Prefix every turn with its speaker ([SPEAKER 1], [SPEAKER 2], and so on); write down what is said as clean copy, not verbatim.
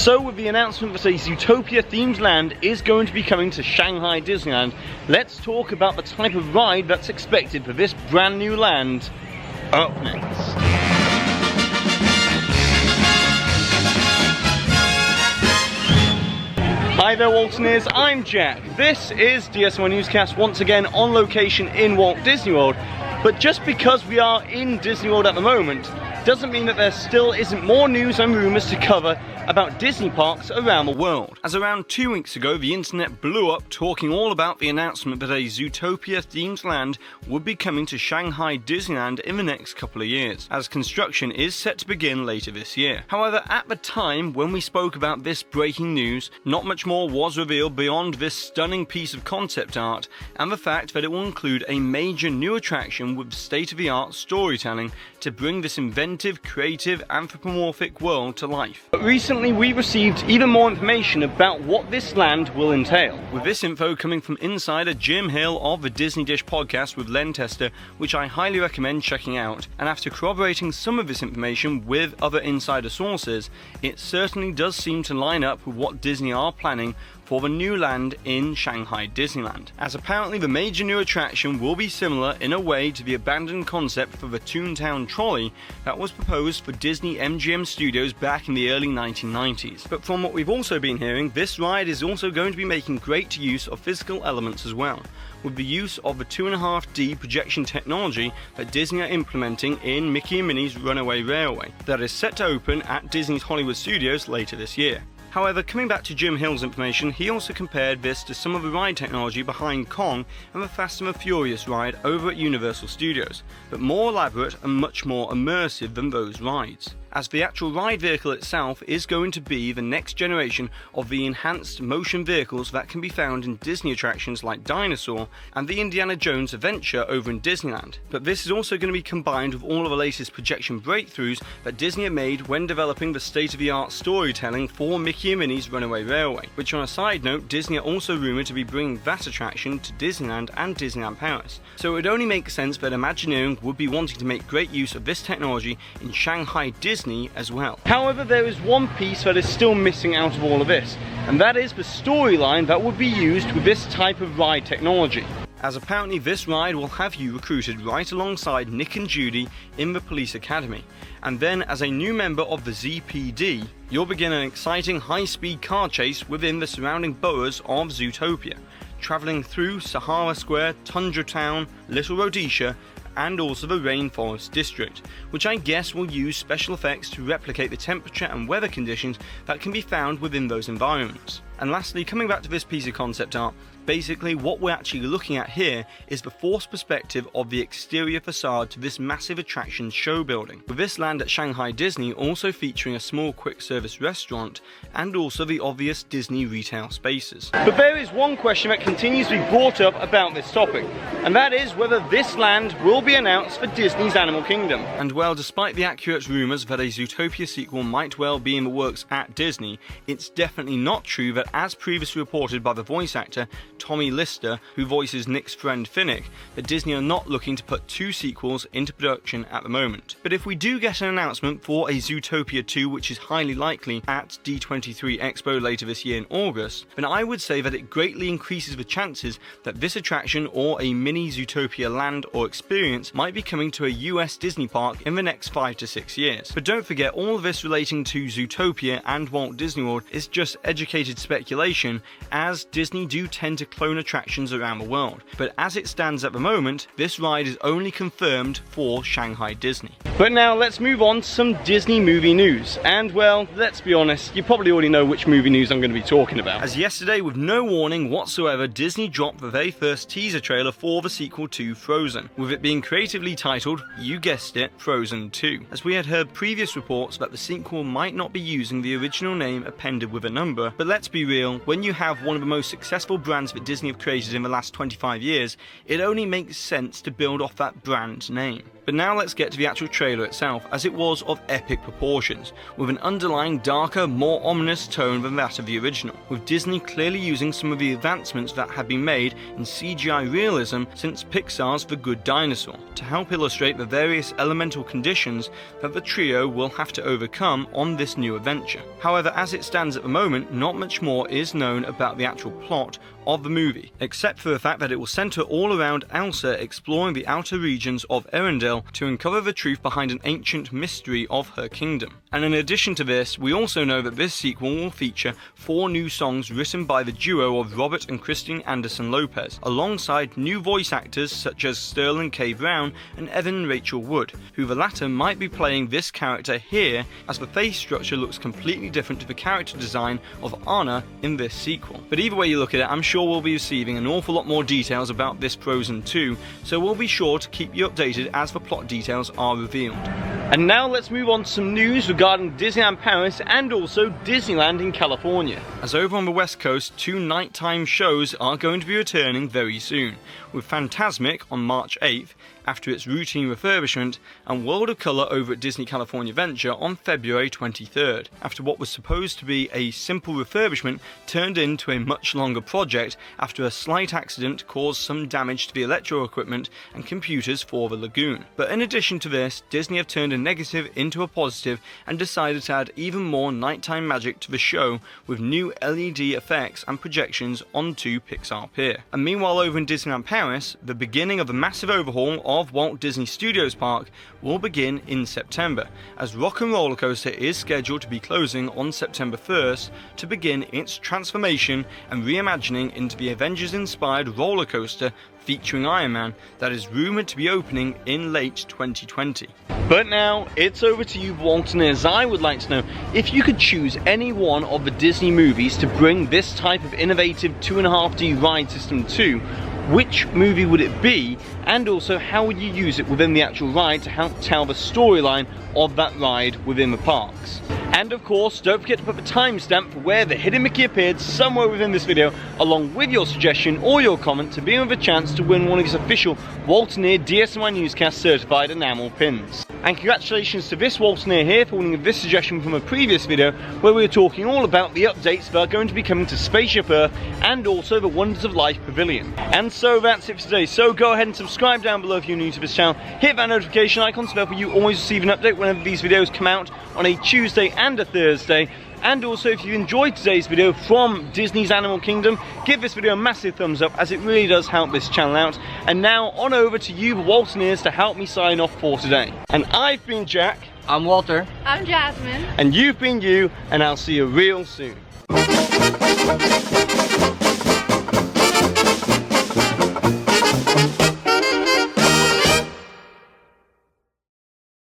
[SPEAKER 1] So with the announcement that a Zootopia themed land is going to be coming to Shanghai Disneyland, let's talk about the type of ride that's expected for this brand new land up next. Hi there Waltoneers, I'm Jack. This is DSNY Newscast once again on location in Walt Disney World. But just because we are in Disney World at the moment doesn't mean that there still isn't more news and rumours to cover about Disney parks around the world. As around 2 weeks ago, the internet blew up talking all about the announcement that a Zootopia themed land would be coming to Shanghai Disneyland in the next couple of years, as construction is set to begin later this year. However, at the time when we spoke about this breaking news, not much more was revealed beyond this stunning piece of concept art and the fact that it will include a major new attraction with state-of-the-art storytelling to bring this inventive, creative, anthropomorphic world to life. But recently we received even more information about what this land will entail. With this info coming from insider Jim Hill of the Disney Dish podcast with Len Tester, which I highly recommend checking out, and after corroborating some of this information with other insider sources, it certainly does seem to line up with what Disney are planning for the new land in Shanghai Disneyland, as apparently the major new attraction will be similar in a way to the abandoned concept for the Toontown Trolley that was proposed for Disney MGM Studios back in the early 1990s. But from what we've also been hearing, this ride is also going to be making great use of physical elements as well, with the use of the 2.5D projection technology that Disney are implementing in Mickey and Minnie's Runaway Railway, that is set to open at Disney's Hollywood Studios later this year. However, coming back to Jim Hill's information, he also compared this to some of the ride technology behind Kong and the Fast and the Furious ride over at Universal Studios, but more elaborate and much more immersive than those rides, as the actual ride vehicle itself is going to be the next generation of the enhanced motion vehicles that can be found in Disney attractions like Dinosaur and the Indiana Jones Adventure over in Disneyland. But this is also going to be combined with all of the latest projection breakthroughs that Disney have made when developing the state-of-the-art storytelling for Mickey and Minnie's Runaway Railway, which on a side note, Disney are also rumoured to be bringing that attraction to Disneyland and Disneyland Paris. So it would only make sense that Imagineering would be wanting to make great use of this technology in Shanghai Disney as well. However, there is one piece that is still missing out of all of this, and that is the storyline that would be used with this type of ride technology, as apparently this ride will have you recruited right alongside Nick and Judy in the police academy, and then as a new member of the ZPD, you'll begin an exciting high-speed car chase within the surrounding boroughs of Zootopia, travelling through Sahara Square, Tundra Town, Little Rhodesia, and also the Rainforest District, which I guess will use special effects to replicate the temperature and weather conditions that can be found within those environments. And lastly, coming back to this piece of concept art, basically what we're actually looking at here is the forced perspective of the exterior facade to this massive attraction show building, with this land at Shanghai Disney also featuring a small quick service restaurant and also the obvious Disney retail spaces. But there is one question that continues to be brought up about this topic, and that is whether this land will be announced for Disney's Animal Kingdom. And well, despite the accurate rumours that a Zootopia sequel might well be in the works at Disney, it's definitely not true that, as previously reported by the voice actor Tommy Lister, who voices Nick's friend Finnick, that Disney are not looking to put 2 sequels into production at the moment. But if we do get an announcement for a Zootopia 2, which is highly likely at D23 Expo later this year in August, then I would say that it greatly increases the chances that this attraction or a mini Zootopia land or experience might be coming to a US Disney park in the next 5 to 6 years. But don't forget, all of this relating to Zootopia and Walt Disney World is just educated speculation, as Disney do tend to clone attractions around the world. But as it stands at the moment, this ride is only confirmed for Shanghai Disney. But now let's move on to some Disney movie news. And well, let's be honest, you probably already know which movie news I'm going to be talking about. As yesterday, with no warning whatsoever, Disney dropped the very first teaser trailer for the sequel to Frozen, with it being creatively titled, you guessed it, Frozen 2. As we had heard previous reports that the sequel might not be using the original name appended with a number, but let's be be real, when you have one of the most successful brands that Disney have created in the last 25 years, it only makes sense to build off that brand name. But now let's get to the actual trailer itself, as it was of epic proportions, with an underlying darker, more ominous tone than that of the original, with Disney clearly using some of the advancements that have been made in CGI realism since Pixar's The Good Dinosaur, to help illustrate the various elemental conditions that the trio will have to overcome on this new adventure. However, as it stands at the moment, not much more is known about the actual plot of the movie, except for the fact that it will centre all around Elsa exploring the outer regions of Arendelle to uncover the truth behind an ancient mystery of her kingdom. And in addition to this, we also know that this sequel will feature 4 new songs written by the duo of Robert and Christine Anderson Lopez, alongside new voice actors such as Sterling K. Brown and Evan Rachel Wood, who the latter might be playing this character here, as the face structure looks completely different to the character design of Anna in this sequel. But either way you look at it, I'm sure we'll be receiving an awful lot more details about this Frozen 2, so we'll be sure to keep you updated as the plot details are revealed. And now let's move on to some news regarding Disneyland Paris and also Disneyland in California. As over on the West Coast, 2 nighttime shows are going to be returning very soon, with Fantasmic on March 8th, after its routine refurbishment, and World of Colour over at Disney California Adventure on February 23rd, after what was supposed to be a simple refurbishment turned into a much longer project after a slight accident caused some damage to the electrical equipment and computers for the lagoon. But in addition to this, Disney have turned a negative into a positive and decided to add even more nighttime magic to the show with new LED effects and projections onto Pixar Pier. And meanwhile over in Disneyland Paris, the beginning of a massive overhaul of Walt Disney Studios Park will begin in September, as Rock and Roller Coaster is scheduled to be closing on September 1st to begin its transformation and reimagining into the Avengers-inspired roller coaster featuring Iron Man that is rumoured to be opening in late 2020. But now, it's over to you, Walton, as I would like to know, if you could choose any one of the Disney movies to bring this type of innovative 2.5D ride system to, which movie would it be, and also how would you use it within the actual ride to help tell the storyline of that ride within the parks? And of course, don't forget to put the timestamp for where the hidden Mickey appeared somewhere within this video, along with your suggestion or your comment to be with a chance to win one of his official Waltoneer DSNY Newscast certified enamel pins. And congratulations to this Waltoneer here for winning this suggestion from a previous video where we were talking all about the updates that are going to be coming to Spaceship Earth and also the Wonders of Life Pavilion. And so that's it for today, so go ahead and subscribe down below if you're new to this channel, hit that notification icon so that you always receive an update whenever these videos come out on a Tuesday and a Thursday. And also, if you enjoyed today's video from Disney's Animal Kingdom, give this video a massive thumbs up, as it really does help this channel out. And now on over to you, the Waltoneers, to help me sign off for today. And I've been Jack.
[SPEAKER 2] I'm Walter.
[SPEAKER 3] I'm Jasmine.
[SPEAKER 1] And you've been you, and I'll see you real soon.